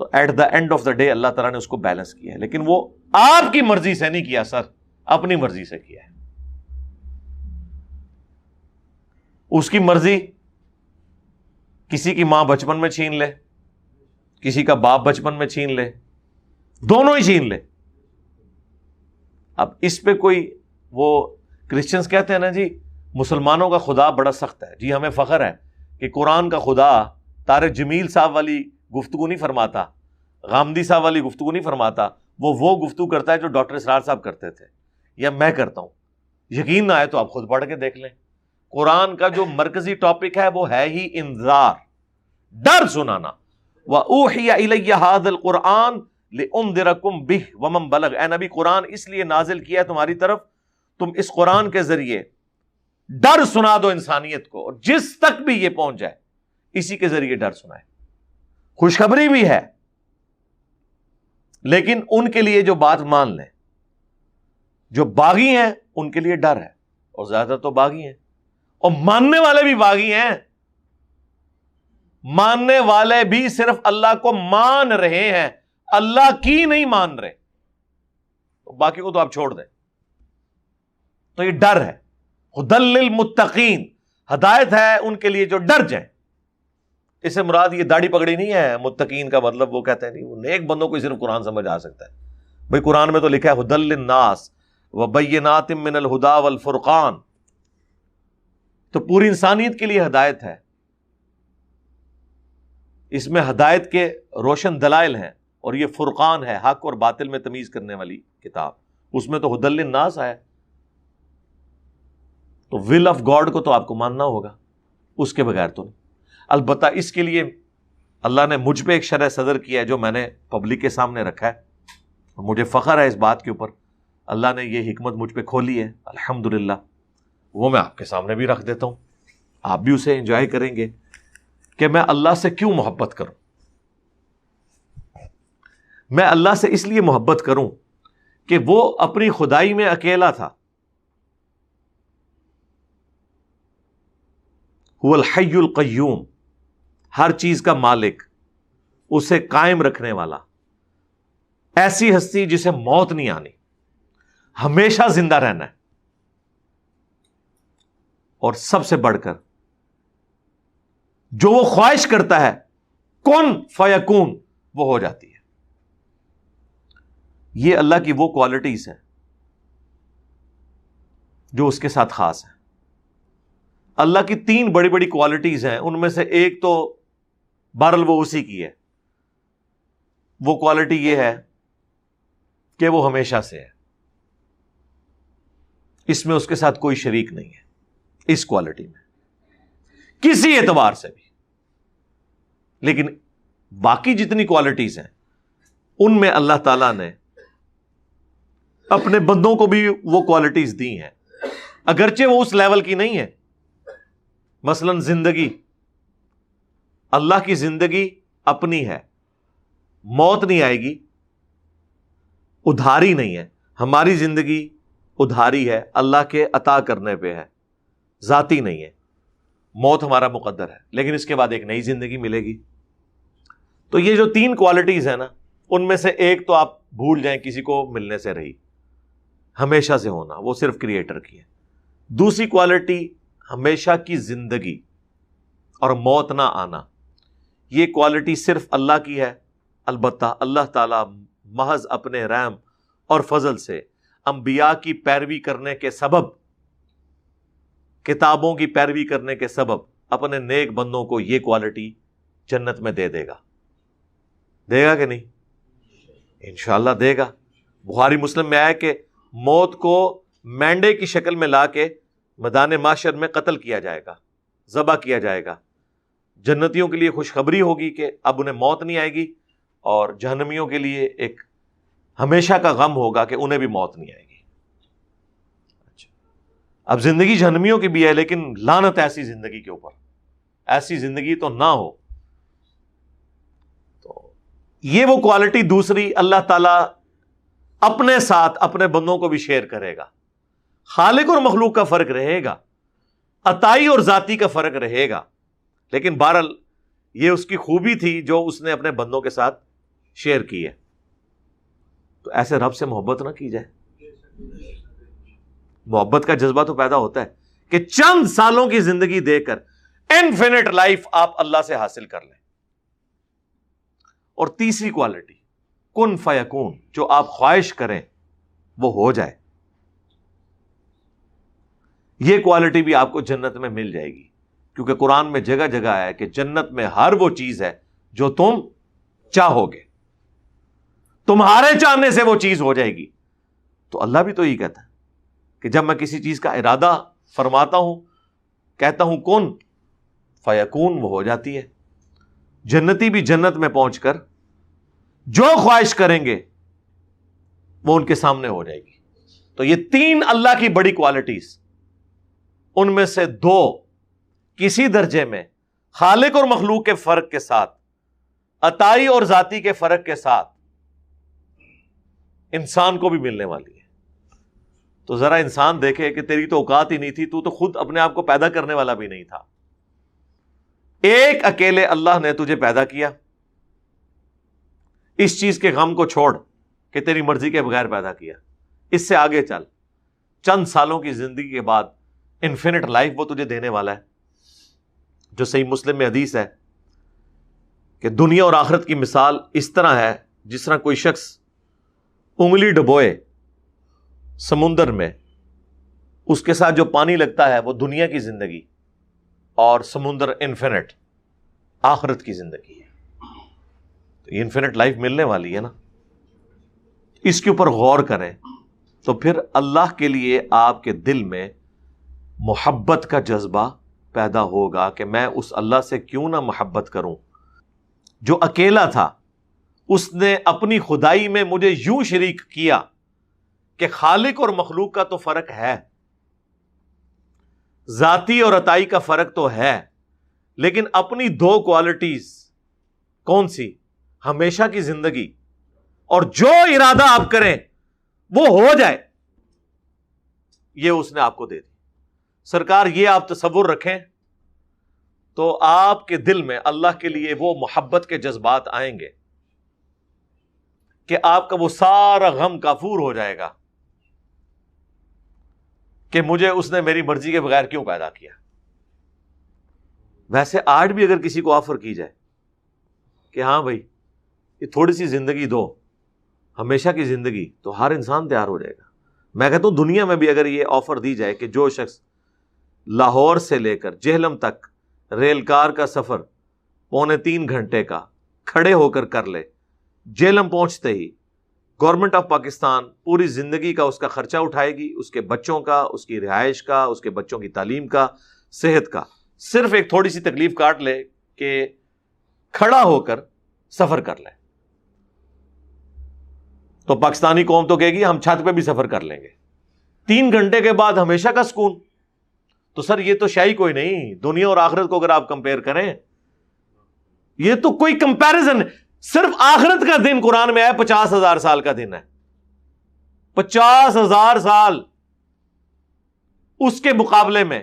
تو at the end of the day اللہ تعالیٰ نے اس کو بیلنس کیا ہے، لیکن وہ آپ کی مرضی سے نہیں کیا سر، اپنی مرضی سے کیا ہے. اس کی مرضی کسی کی ماں بچپن میں چھین لے، کسی کا باپ بچپن میں چھین لے، دونوں ہی چھین لے. اب اس پہ کوئی وہ کرسچنز کہتے ہیں نا جی مسلمانوں کا خدا بڑا سخت ہے. جی ہمیں فخر ہے کہ قرآن کا خدا طارق جمیل صاحب والی گفتگو نہیں فرماتا، غامدی صاحب والی گفتگو نہیں فرماتا، وہ گفتگو کرتا ہے جو ڈاکٹر اسرار صاحب کرتے تھے یا میں کرتا ہوں. یقین نہ آئے تو آپ خود پڑھ کے دیکھ لیں. قرآن کا جو مرکزی ٹاپک ہے وہ ہے ہی انذار، ڈر سنانا. وَأُوحِيَ إِلَيَّ هَذَا الْقُرْآنُ لِأُنذِرَكُمْ بِهِ وَمَنْ بَلَغَ. اے نبی قرآن اس لیے نازل کیا ہے تمہاری طرف، تم اس قرآن کے ذریعے ڈر سنا دو انسانیت کو، اور جس تک بھی یہ پہنچ جائے اسی کے ذریعے ڈر سنائے. خوشخبری بھی ہے، لیکن ان کے لیے جو بات مان لیں، جو باغی ہیں ان کے لیے ڈر ہے، اور زیادہ تو باغی ہیں، اور ماننے والے بھی باغی ہیں. ماننے والے بھی صرف اللہ کو مان رہے ہیں، اللہ کی نہیں مان رہے، باقی کو تو آپ چھوڑ دیں. تو یہ ڈر ہے. ہدی للمتقین، ہدایت ہے ان کے لیے جو ڈر جائیں. اس سے مراد یہ داڑھی پگڑی نہیں ہے. متقین کا مطلب وہ کہتے ہیں نہیں وہ نیک بندوں کو صرف قرآن سمجھ آ سکتا ہے. بھئی قرآن میں تو لکھا ہے ہدی للناس وبینات من الہدی والفرقان، تو پوری انسانیت کے لیے ہدایت ہے. اس میں ہدایت کے روشن دلائل ہیں، اور یہ فرقان ہے، حق اور باطل میں تمیز کرنے والی کتاب. اس میں تو ہدی للناس ہے. تو ول آف گاڈ کو تو آپ کو ماننا ہوگا، اس کے بغیر تو نہیں. البتہ اس کے لیے اللہ نے مجھ پہ ایک شرح صدر کیا ہے جو میں نے پبلک کے سامنے رکھا ہے، اور مجھے فخر ہے اس بات کے اوپر. اللہ نے یہ حکمت مجھ پہ کھولی ہے الحمدللہ. وہ میں آپ کے سامنے بھی رکھ دیتا ہوں، آپ بھی اسے انجوائے کریں گے کہ میں اللہ سے کیوں محبت کروں. میں اللہ سے اس لیے محبت کروں کہ وہ اپنی خدائی میں اکیلا تھا. هو الحی القیوم، ہر چیز کا مالک، اسے قائم رکھنے والا، ایسی ہستی جسے موت نہیں آنی، ہمیشہ زندہ رہنا ہے. اور سب سے بڑھ کر جو وہ خواہش کرتا ہے کن فیکون، وہ ہو جاتی ہے. یہ اللہ کی وہ کوالٹیز ہیں جو اس کے ساتھ خاص ہیں. اللہ کی 3 بڑی بڑی کوالٹیز ہیں، ان میں سے ایک تو بہرحال وہ اسی کی ہے. وہ کوالٹی یہ ہے کہ وہ ہمیشہ سے ہے، اس میں اس کے ساتھ کوئی شریک نہیں ہے. اس کوالٹی میں کسی اعتبار سے بھی. لیکن باقی جتنی کوالٹیز ہیں ان میں اللہ تعالیٰ نے اپنے بندوں کو بھی وہ کوالٹیز دی ہیں، اگرچہ وہ اس لیول کی نہیں ہے. مثلا زندگی، اللہ کی زندگی اپنی ہے، موت نہیں آئے گی، ادھاری نہیں ہے. ہماری زندگی ادھاری ہے، اللہ کے عطا کرنے پہ ہے، ذاتی نہیں ہے. موت ہمارا مقدر ہے، لیکن اس کے بعد ایک نئی زندگی ملے گی. تو یہ جو 3 کوالٹیز ہیں نا، ان میں سے ایک تو آپ بھول جائیں، کسی کو ملنے سے رہی، ہمیشہ سے ہونا وہ صرف کریٹر کی ہے. دوسری کوالٹی ہمیشہ کی زندگی اور موت نہ آنا، یہ کوالٹی صرف اللہ کی ہے. البتہ اللہ تعالیٰ محض اپنے رحم اور فضل سے انبیاء کی پیروی کرنے کے سبب، کتابوں کی پیروی کرنے کے سبب اپنے نیک بندوں کو یہ کوالٹی جنت میں دے دے گا. دے گا کہ نہیں؟ انشاءاللہ دے گا. بخاری مسلم میں آیا کہ موت کو مینڈے کی شکل میں لا کے میدان محشر میں قتل کیا جائے گا، ذبح کیا جائے گا. جنتیوں کے لیے خوشخبری ہوگی کہ اب انہیں موت نہیں آئے گی، اور جہنمیوں کے لیے ایک ہمیشہ کا غم ہوگا کہ انہیں بھی موت نہیں آئے گی. اچھا، اب زندگی جہنمیوں کی بھی ہے، لیکن لعنت ایسی زندگی کے اوپر، ایسی زندگی تو نہ ہو. تو یہ وہ کوالٹی دوسری اللہ تعالیٰ اپنے ساتھ اپنے بندوں کو بھی شیئر کرے گا. خالق اور مخلوق کا فرق رہے گا، عطائی اور ذاتی کا فرق رہے گا، لیکن بہرحال یہ اس کی خوبی تھی جو اس نے اپنے بندوں کے ساتھ شیئر کی ہے. تو ایسے رب سے محبت نہ کی جائے. محبت کا جذبہ تو پیدا ہوتا ہے کہ چند سالوں کی زندگی دے کر انفینٹ لائف آپ اللہ سے حاصل کر لیں. اور تیسری کوالٹی کن فیکون، جو آپ خواہش کریں وہ ہو جائے. یہ کوالٹی بھی آپ کو جنت میں مل جائے گی، کیونکہ قرآن میں جگہ جگہ ہے کہ جنت میں ہر وہ چیز ہے جو تم چاہو گے، تمہارے چاہنے سے وہ چیز ہو جائے گی. تو اللہ بھی تو یہی کہتا ہے کہ جب میں کسی چیز کا ارادہ فرماتا ہوں، کہتا ہوں کن فیکون، وہ ہو جاتی ہے. جنتی بھی جنت میں پہنچ کر جو خواہش کریں گے وہ ان کے سامنے ہو جائے گی. تو یہ تین اللہ کی بڑی کوالٹیز، ان میں سے دو کسی درجے میں خالق اور مخلوق کے فرق کے ساتھ، عطائی اور ذاتی کے فرق کے ساتھ انسان کو بھی ملنے والی ہے. تو ذرا انسان دیکھے کہ تیری تو اوقات ہی نہیں تھی، تو خود اپنے آپ کو پیدا کرنے والا بھی نہیں تھا. ایک اکیلے اللہ نے تجھے پیدا کیا. اس چیز کے غم کو چھوڑ کہ تیری مرضی کے بغیر پیدا کیا. اس سے آگے چل، چند سالوں کی زندگی کے بعد انفینٹ لائف وہ تجھے دینے والا ہے. جو صحیح مسلم میں حدیث ہے کہ دنیا اور آخرت کی مثال اس طرح ہے جس طرح کوئی شخص انگلی ڈبوئے سمندر میں، اس کے ساتھ جو پانی لگتا ہے وہ دنیا کی زندگی، اور سمندر انفینٹ آخرت کی زندگی ہے. تو یہ انفینٹ لائف ملنے والی ہے نا. اس کے اوپر غور کریں تو پھر اللہ کے لیے آپ کے دل میں محبت کا جذبہ پیدا ہوگا کہ میں اس اللہ سے کیوں نہ محبت کروں جو اکیلا تھا. اس نے اپنی خدائی میں مجھے یوں شریک کیا کہ خالق اور مخلوق کا تو فرق ہے، ذاتی اور عطائی کا فرق تو ہے، لیکن اپنی دو کوالٹیز کون سی؟ ہمیشہ کی زندگی اور جو ارادہ آپ کریں وہ ہو جائے، یہ اس نے آپ کو دے دی. سرکار یہ آپ تصور رکھیں تو آپ کے دل میں اللہ کے لیے وہ محبت کے جذبات آئیں گے کہ آپ کا وہ سارا غم کافور ہو جائے گا کہ مجھے اس نے میری مرضی کے بغیر کیوں پیدا کیا. ویسے آج بھی اگر کسی کو آفر کی جائے کہ ہاں بھائی یہ تھوڑی سی زندگی دو، ہمیشہ کی زندگی، تو ہر انسان تیار ہو جائے گا. میں کہتا ہوں دنیا میں بھی اگر یہ آفر دی جائے کہ جو شخص لاہور سے لے کر جہلم تک ریل کار کا سفر 2.25 گھنٹے کا کھڑے ہو کر لے، جہلم پہنچتے ہی گورنمنٹ آف پاکستان پوری زندگی کا اس کا خرچہ اٹھائے گی، اس کے بچوں کا، اس کی رہائش کا، اس کے بچوں کی تعلیم کا، صحت کا. صرف ایک تھوڑی سی تکلیف کاٹ لے کہ کھڑا ہو کر سفر کر لے، تو پاکستانی قوم تو کہے گی ہم چھت پہ بھی سفر کر لیں گے. 3 گھنٹے کے بعد ہمیشہ کا سکون. تو سر یہ تو شاہی کوئی نہیں. دنیا اور آخرت کو اگر آپ کمپیئر کریں، یہ تو کوئی کمپیریزن. صرف آخرت کا دن قرآن میں ہے 50,000 سال کا دن ہے. 50,000 سال. اس کے مقابلے میں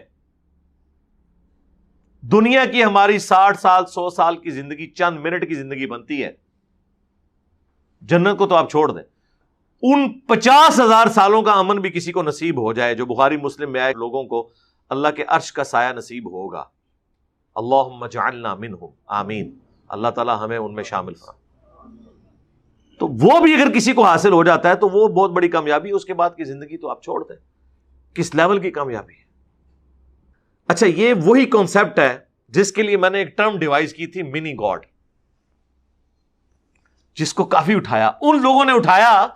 دنیا کی ہماری 60 سال 100 سال کی زندگی چند منٹ کی زندگی بنتی ہے. جنت کو تو آپ چھوڑ دیں. ان 50,000 سالوں کا امن بھی کسی کو نصیب ہو جائے جو بخاری مسلم میں آئے، لوگوں کو اللہ کے عرش کا سایہ نصیب ہوگا. اللہم اجعلنا منہم، آمین. اللہ تعالیٰ ہمیں ان میں شامل فرما. تو وہ بھی اگر کسی کو حاصل ہو جاتا ہے تو وہ بہت بڑی کامیابی. اس کے بعد کی زندگی تو آپ چھوڑ دیں. کس لیول کی کامیابی ہے. اچھا، یہ وہی کانسیپٹ ہے جس کے لیے میں نے ایک ٹرم ڈیوائز کی تھی، منی گاڈ، جس کو کافی اٹھایا. ان لوگوں نے اٹھایا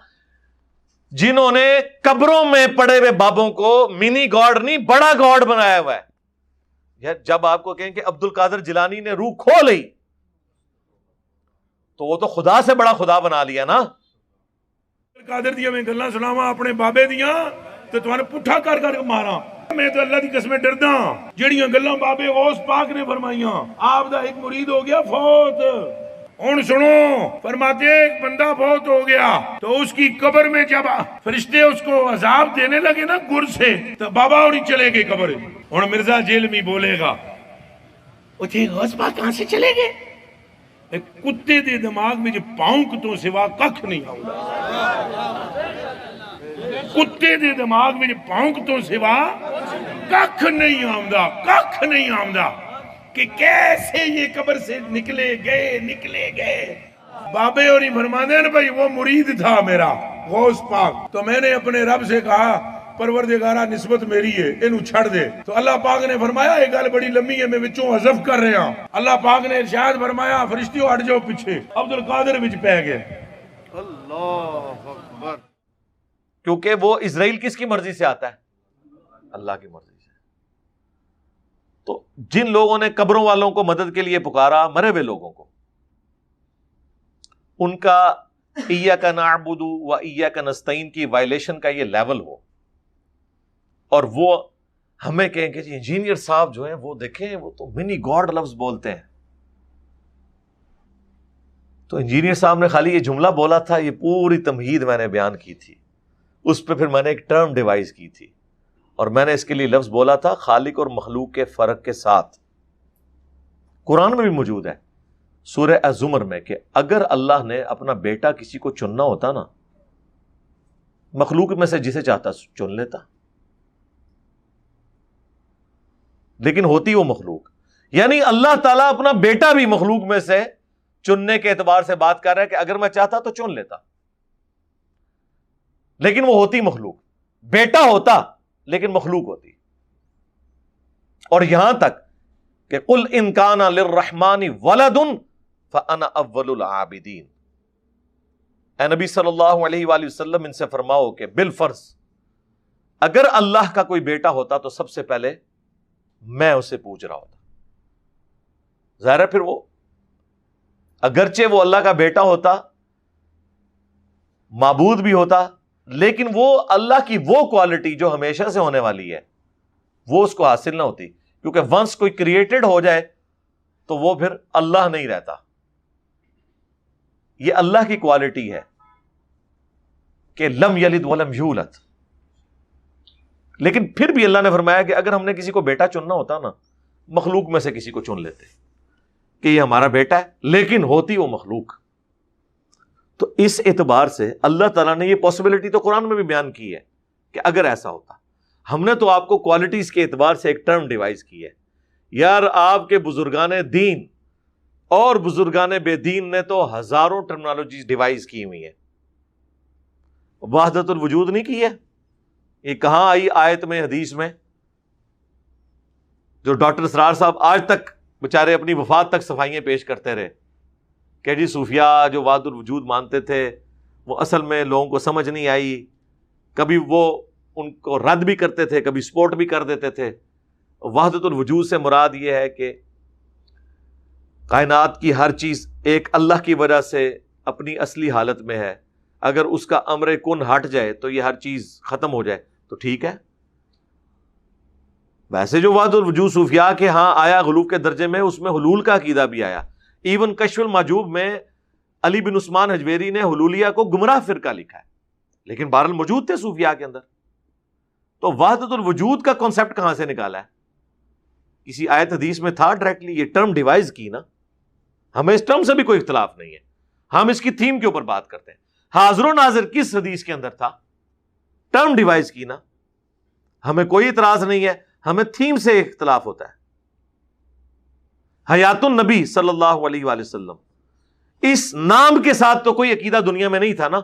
جنہوں نے قبروں میں پڑے ہوئے بابوں کو منی گاڈ نہیں بڑا گاڈ بنایا ہوا ہے. یار جب آپ کو کہیں کہ عبد القادر جیلانی نے روح کھو لی تو وہ تو خدا سے بڑا خدا بنا لیا نا. قادر دیا میں گلاں سناواں اپنے بابے دیاں تے تواں پٹھا کر کے ماراں. میں تو اللہ دی قسمیں ڈردا جڑیاں گلاں بابے غوث پاک نے فرمائیاں. آپ دا ایک مرید ہو گیا فوت. ہن سنو، فرماتے ایک بندہ فوت ہو گیا تو اس کی قبر میں جب فرشتے اس کو عذاب دینے لگے نا گر سے، تو بابا اور چلے گئے قبر. ہن مرزا جیلمی بولے گا اتے غوث پاک کہاں سے چلے گئے؟ کتے دے دماغ میں پونک تو سوا ککھ نہیں آؤں، کتے دے دماغ میں پونک تو سوا ککھ نہیں آؤں کہ کیسے یہ قبر سے نکلے گئے۔ بابے اور ہی فرماتے ہیں بھائی وہ مرید تھا میرا غوث پاک، تو میں نے اپنے رب سے کہا پروردگارہ نسبت میری ہے انہوں چھڑ دے، تو اللہ پاک نے فرمایا ایک گل بڑی لمبی ہے میں وچوں حذف کر رہا ہوں۔ اللہ پاک نے ارشاد فرمایا فرشتیوں ہٹ جاؤ پیچھے، عبد القادر وچ پہ گئے۔ اللہ اکبر۔ کیونکہ وہ اسرائیل کس کی مرضی سے آتا ہے؟ اللہ کی مرضی سے۔ تو جن لوگوں نے قبروں والوں کو مدد کے لیے پکارا، مرے ہوئے لوگوں کو، ان کا ایاک نعبد و ایاک نستعین کی وائلیشن کا یہ لیول ہو، اور وہ ہمیں کہیں کہ جی انجینئر صاحب جو ہیں وہ دیکھیں وہ تو منی گاڈ لفظ بولتے ہیں۔ تو انجینئر صاحب نے خالی یہ جملہ بولا تھا، یہ پوری تمہید میں نے بیان کی تھی، اس پہ پھر میں نے ایک ٹرم ڈیوائز کی تھی، اور میں نے اس کے لیے لفظ بولا تھا خالق اور مخلوق کے فرق کے ساتھ۔ قرآن میں بھی موجود ہے سورہ الزمر میں کہ اگر اللہ نے اپنا بیٹا کسی کو چننا ہوتا نا، مخلوق میں سے جسے چاہتا چن لیتا، لیکن ہوتی وہ مخلوق، یعنی اللہ تعالیٰ اپنا بیٹا بھی مخلوق میں سے چننے کے اعتبار سے بات کر رہا ہے کہ اگر میں چاہتا تو چن لیتا، لیکن وہ ہوتی مخلوق، بیٹا ہوتا لیکن مخلوق ہوتی۔ اور یہاں تک کہ قل ان کان للرحمن ولد فانا اول العابدین، اے نبی صلی اللہ علیہ وآلہ وسلم ان سے فرماؤ کہ بالفرض اگر اللہ کا کوئی بیٹا ہوتا تو سب سے پہلے میں اسے پوچھ رہا ہوتا۔ ظاہر ہے پھر وہ اگرچہ وہ اللہ کا بیٹا ہوتا، معبود بھی ہوتا، لیکن وہ اللہ کی وہ کوالٹی جو ہمیشہ سے ہونے والی ہے وہ اس کو حاصل نہ ہوتی، کیونکہ ونس کوئی کریٹڈ ہو جائے تو وہ پھر اللہ نہیں رہتا۔ یہ اللہ کی کوالٹی ہے کہ لم یلد ولم یولد، لیکن پھر بھی اللہ نے فرمایا کہ اگر ہم نے کسی کو بیٹا چننا ہوتا نا، مخلوق میں سے کسی کو چن لیتے کہ یہ ہمارا بیٹا ہے، لیکن ہوتی وہ مخلوق۔ تو اس اعتبار سے اللہ تعالیٰ نے یہ پاسبلٹی تو قرآن میں بھی بیان کی ہے کہ اگر ایسا ہوتا۔ ہم نے تو آپ کو کوالٹیز کے اعتبار سے ایک ٹرم ڈیوائز کی ہے یار، آپ کے بزرگان دین اور بزرگان بے دین نے تو ہزاروں ٹرمنالوجیز ڈیوائز کی ہوئی ہیں، وحدت الوجود نہیں کی ہے۔ یہ کہاں آئی آیت میں، حدیث میں؟ جو ڈاکٹر اسرار صاحب آج تک بےچارے اپنی وفات تک صفائیاں پیش کرتے رہے کہ جی صوفیاء جو وحدت الوجود مانتے تھے وہ اصل میں لوگوں کو سمجھ نہیں آئی، کبھی وہ ان کو رد بھی کرتے تھے، کبھی سپورٹ بھی کر دیتے تھے۔ وحدت الوجود سے مراد یہ ہے کہ کائنات کی ہر چیز ایک اللہ کی وجہ سے اپنی اصلی حالت میں ہے، اگر اس کا امر کن ہٹ جائے تو یہ ہر چیز ختم ہو جائے تو ٹھیک ہے۔ ویسے جو وحدت الوجود صوفیاء کے ہاں آیا غلو کے درجے میں، اس میں حلول کا عقیدہ بھی آیا۔ ایون کشف المحجوب میں علی بن عثمان حجویری نے حلولیہ کو گمراہ فرقہ لکھا ہے، لیکن بہرحال موجود تھے صوفیاء کے اندر۔ تو وحدت الوجود کا کانسیپٹ کہاں سے نکالا ہے؟ کسی آیت حدیث میں تھا ڈائریکٹلی؟ یہ ٹرم ڈیوائز کی نا، ہمیں اس ٹرم سے بھی کوئی اختلاف نہیں ہے، ہم اس کی تھیم کے اوپر بات کرتے ہیں۔ حاضر و ناظر کس حدیث کے اندر تھا؟ ٹرم ڈیوائز کی نا، ہمیں کوئی اعتراض نہیں ہے، ہمیں تھیم سے اختلاف ہوتا ہے۔ حیات النبی صلی اللہ علیہ وآلہ وسلم، اس نام کے ساتھ تو کوئی عقیدہ دنیا میں نہیں تھا نا،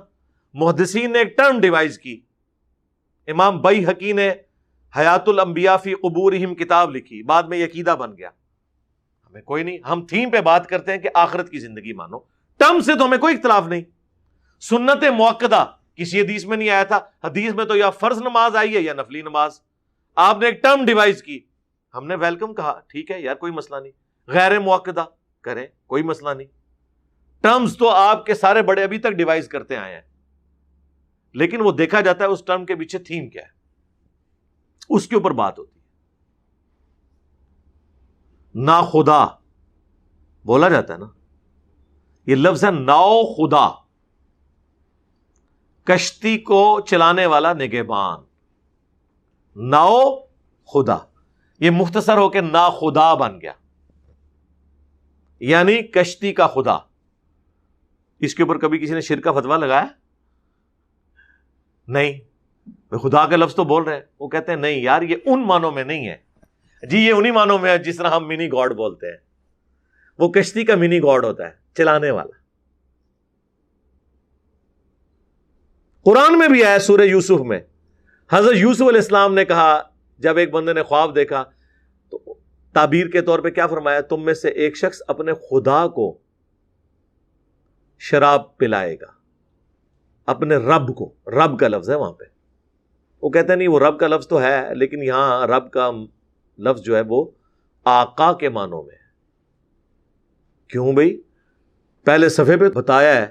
محدثین نے ایک ٹرم ڈیوائز کی۔ امام بیہقی نے حیات الانبیاء فی قبورہم کتاب لکھی، بعد میں یہ عقیدہ بن گیا۔ ہمیں کوئی نہیں، ہم تھیم پہ بات کرتے ہیں کہ آخرت کی زندگی مانو، ٹرم سے تو ہمیں کوئی اختلاف نہیں۔ سنت موقدہ کسی حدیث میں نہیں آیا تھا، حدیث میں تو یا فرض نماز آئی ہے یا نفلی نماز، آپ نے ایک ٹرم ڈیوائز کی، ہم نے ویلکم کہا، ٹھیک ہے یار کوئی مسئلہ نہیں، غیر موقدہ کریں کوئی مسئلہ نہیں۔ ٹرمز تو آپ کے سارے بڑے ابھی تک ڈیوائز کرتے آئے ہیں، لیکن وہ دیکھا جاتا ہے اس ٹرم کے پیچھے تھیم کیا ہے، اس کے اوپر بات ہوتی ہے۔ نا خدا بولا جاتا ہے نا، یہ لفظ ہے ناؤ خدا، کشتی کو چلانے والا نگہبان، ناؤ خدا، یہ مختصر ہو کے نا خدا بن گیا۔ یعنی کشتی کا خدا. اس کے اوپر کبھی کسی نے شرک کا فتویٰ لگایا؟ نہیں. خدا کا لفظ تو بول رہے ہیں. وہ کہتے ہیں نہیں یار یہ ان معنوں میں نہیں ہے. جی یہ انہی معنوں میں ہے جس طرح ہم منی گاڈ بولتے ہیں. وہ کشتی کا منی گاڈ ہوتا ہے, چلانے والا. قرآن میں بھی آیا سورہ یوسف میں, حضرت یوسف علیہ السلام نے کہا جب ایک بندے نے خواب دیکھا تو تعبیر کے طور پہ کیا فرمایا, تم میں سے ایک شخص اپنے خدا کو شراب پلائے گا, اپنے رب کو. رب کا لفظ ہے وہاں پہ. وہ کہتے ہیں نہیں وہ رب کا لفظ تو ہے لیکن یہاں رب کا لفظ جو ہے وہ آقا کے معنوں میں ہے. کیوں بھئی؟ پہلے صفحے پہ بتایا ہے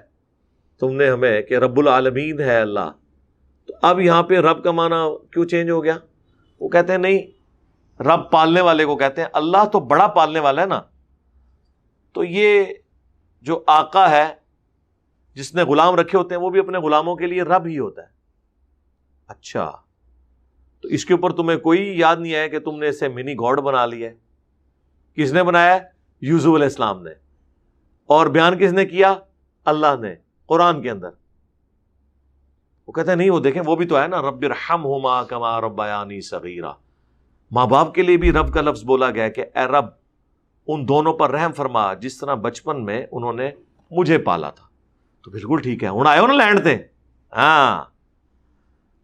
تم نے ہمیں کہ رب العالمین ہے اللہ, تو اب یہاں پہ رب کا معنی کیوں چینج ہو گیا؟ وہ کہتے ہیں نہیں, رب پالنے والے کو کہتے ہیں, اللہ تو بڑا پالنے والا ہے نا, تو یہ جو آقا ہے جس نے غلام رکھے ہوتے ہیں وہ بھی اپنے غلاموں کے لیے رب ہی ہوتا ہے. اچھا تو اس کے اوپر تمہیں کوئی یاد نہیں آیا کہ تم نے اسے منی گاڈ بنا لیا ہے؟ کس نے بنایا؟ یوسف علیہ السلام نے. اور بیان کس نے کیا؟ اللہ نے قرآن کے اندر. وہ کہتے ہیں نہیں وہ دیکھیں وہ بھی تو ہے نا, رب ارحمہما کما ربیانی صغیرا. ماں باپ کے لیے بھی رب کا لفظ بولا گیا کہ اے رب ان دونوں پر رحم فرما جس طرح بچپن میں انہوں نے مجھے پالا تھا. تو بالکل ٹھیک ہے, ہوں آئے ہو نا لینڈ تے, ہاں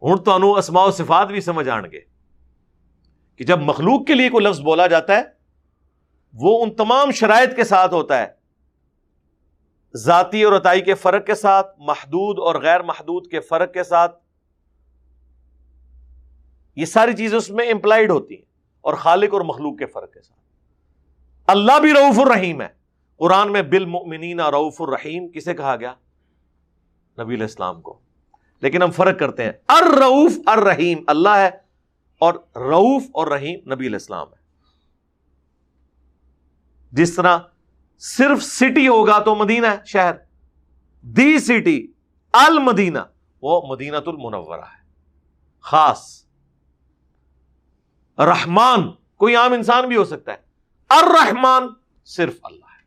ہوں تو انو اسماء و صفات بھی سمجھ آن گے کہ جب مخلوق کے لیے کوئی لفظ بولا جاتا ہے وہ ان تمام شرائط کے ساتھ ہوتا ہے, ذاتی اور عطائی کے فرق کے ساتھ, محدود اور غیر محدود کے فرق کے ساتھ. یہ ساری چیزیں اس میں امپلائڈ ہوتی ہیں, اور خالق اور مخلوق کے فرق کے ساتھ. اللہ بھی رؤوف الرحیم ہے. قرآن میں بالمؤمنین رؤوف الرحیم کسے کہا گیا؟ نبی علیہ السلام کو. لیکن ہم فرق کرتے ہیں, الرؤوف الرحیم اللہ ہے اور رؤوف اور رحیم نبی علیہ السلام ہے. جس طرح صرف سٹی ہوگا تو مدینہ ہے شہر, دی سٹی المدینہ وہ مدینۃ المنورہ ہے خاص. رحمان کوئی عام انسان بھی ہو سکتا ہے, الرحمان صرف اللہ ہے.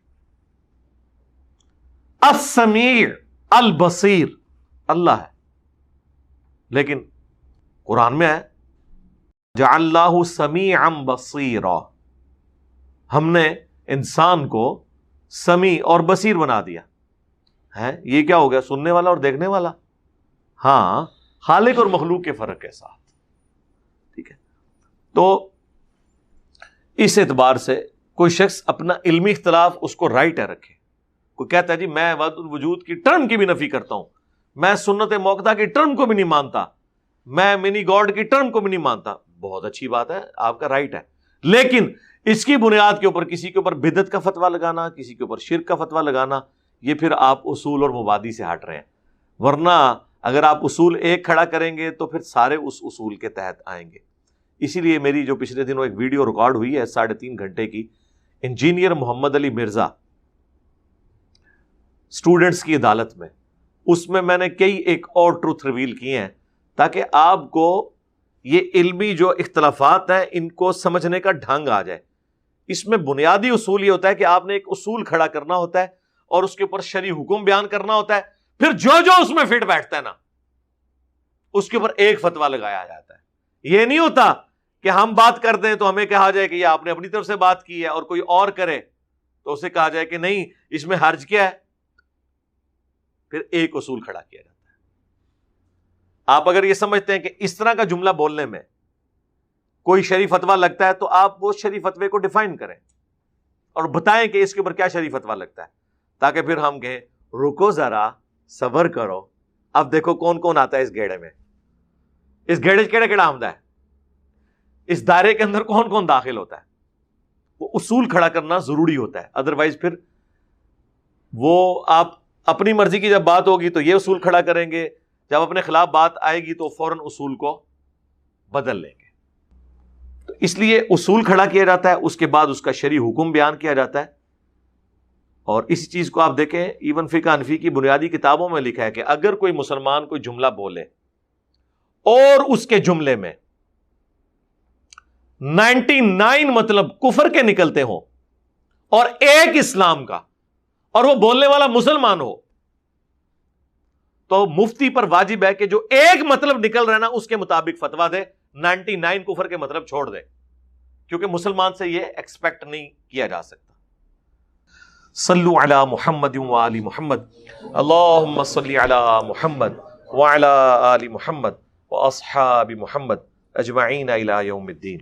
السمیع البصیر اللہ ہے. لیکن قرآن میں ہے جعلناہ سمیعا بصیرا, ہم نے انسان کو سمیع اور بصیر بنا دیا ہے. یہ کیا ہو گیا؟ سننے والا اور دیکھنے والا. ہاں خالق اور مخلوق کے فرق کے ساتھ. ٹھیک ہے, تو اس اعتبار سے کوئی شخص اپنا علمی اختلاف اس کو رائٹ ہے رکھے. کوئی کہتا ہے جی میں وحدت الوجود کی ٹرم کی بھی نفی کرتا ہوں, میں سنت موقدہ کی ٹرم کو بھی نہیں مانتا, میں منی گاڈ کی ٹرم کو بھی نہیں مانتا. بہت اچھی بات ہے, آپ کا رائٹ ہے. لیکن اس کی بنیاد کے اوپر کسی کے اوپر بدعت کا فتویٰ لگانا, کسی کے اوپر شرک کا فتویٰ لگانا, یہ پھر آپ اصول اور مبادی سے ہٹ رہے ہیں. ورنہ اگر آپ اصول ایک کھڑا کریں گے تو پھر سارے اس اصول کے تحت آئیں گے. اسی لیے میری جو پچھلے دنوں ایک ویڈیو ریکارڈ ہوئی ہے 3.5 گھنٹے کی, انجینئر محمد علی مرزا اسٹوڈنٹس کی عدالت میں, اس میں نے کئی ایک اور ٹروتھ ریویل کیے ہیں تاکہ آپ کو یہ علمی جو اختلافات ہیں ان کو سمجھنے کا ڈھنگ آ جائے. اس میں بنیادی اصول یہ ہوتا ہے کہ آپ نے ایک اصول کھڑا کرنا ہوتا ہے اور اس کے اوپر شرعی حکم بیان کرنا ہوتا ہے, پھر جو اس میں فٹ بیٹھتا ہے نا اس کے اوپر ایک فتویٰ لگایا جاتا ہے. یہ نہیں ہوتا کہ ہم بات کر دیں تو ہمیں کہا جائے کہ یہ آپ نے اپنی طرف سے بات کی ہے, اور کوئی اور کرے تو اسے کہا جائے کہ نہیں اس میں حرج کیا ہے. پھر ایک اصول کھڑا کیا جاتا ہے. آپ اگر یہ سمجھتے ہیں کہ اس طرح کا جملہ بولنے میں کوئی شرعی فتویٰ لگتا ہے تو آپ وہ شرعی فتوے کو ڈیفائن کریں اور بتائیں کہ اس کے اوپر کیا شرعی فتویٰ لگتا ہے, تاکہ پھر ہم کہیں رکو ذرا صبر کرو, اب دیکھو کون کون آتا ہے اس گھیڑے میں, اس گھیڑے کیڑا کیڑا آمدہ ہے, اس دائرے کے اندر کون کون داخل ہوتا ہے. وہ اصول کھڑا کرنا ضروری ہوتا ہے, ادروائز پھر وہ آپ اپنی مرضی کی جب بات ہوگی تو یہ اصول کھڑا کریں گے, جب اپنے خلاف بات آئے گی تو فوراً اصول کو بدل لیں گے. تو اس لیے اصول کھڑا کیا جاتا ہے, اس کے بعد اس کا شرعی حکم بیان کیا جاتا ہے. اور اسی چیز کو آپ دیکھیں ایون فقہ حنفی کی بنیادی کتابوں میں لکھا ہے کہ اگر کوئی مسلمان کوئی جملہ بولے اور اس کے جملے میں 99 مطلب کفر کے نکلتے ہوں اور ایک اسلام کا اور وہ بولنے والا مسلمان ہو تو مفتی پر واجب ہے کہ جو ایک مطلب نکل رہا ہے نا اس کے مطابق فتوا دے، 99 کفر کے مطلب چھوڑ دے، کیونکہ مسلمان سے یہ ایکسپیکٹ نہیں کیا جا سکتا۔ صلو علی محمد وآل محمد، اللہم صلی علی محمد وعلی آل محمد واصحاب محمد اجمعین الی یوم الدین۔